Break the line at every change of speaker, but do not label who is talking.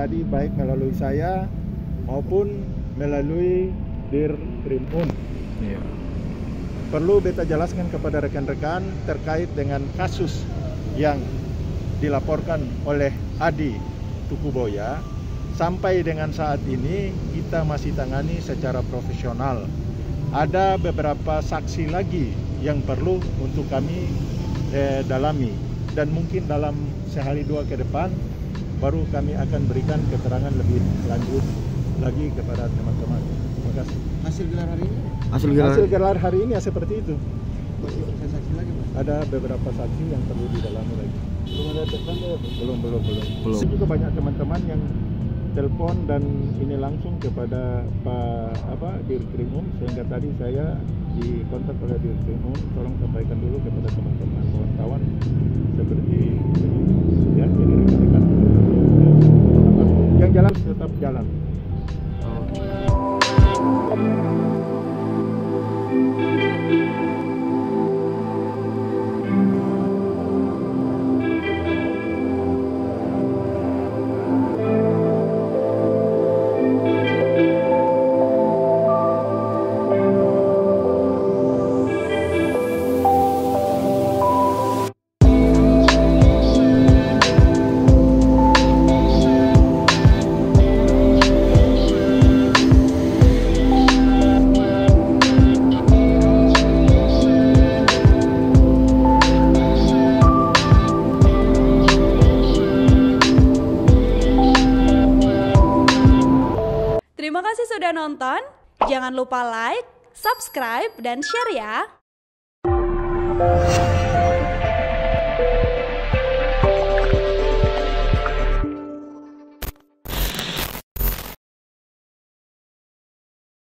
tadi baik melalui saya maupun melalui Dirkrimum.
Iya.
Perlu beta jelaskan kepada rekan-rekan terkait dengan kasus yang dilaporkan oleh Adi Tukuboya. Sampai dengan saat ini kita masih tangani secara profesional. Ada beberapa saksi lagi yang perlu untuk kami dalami, dan mungkin dalam sehari dua ke depan baru kami akan berikan keterangan lebih lanjut lagi kepada teman-teman. Terima kasih.
Hasil gelar hari ini?
Hasil gelar hari ini ya seperti itu.
Masih ada saksi lagi, Mas?
Ada beberapa saksi yang perlu didalami lagi.
Belum ada tersangka ya, Pak?
Belum. Saya juga banyak teman-teman yang telepon dan ini langsung kepada Pak Dirkrimum, sehingga tadi saya dikontak oleh Dirkrimum, tolong sampaikan dulu kepada teman-teman wartawan seperti ya, jadi rekan-rekan yang jalan tetap jalan.
Terima kasih sudah nonton. Jangan lupa like, subscribe, dan share ya.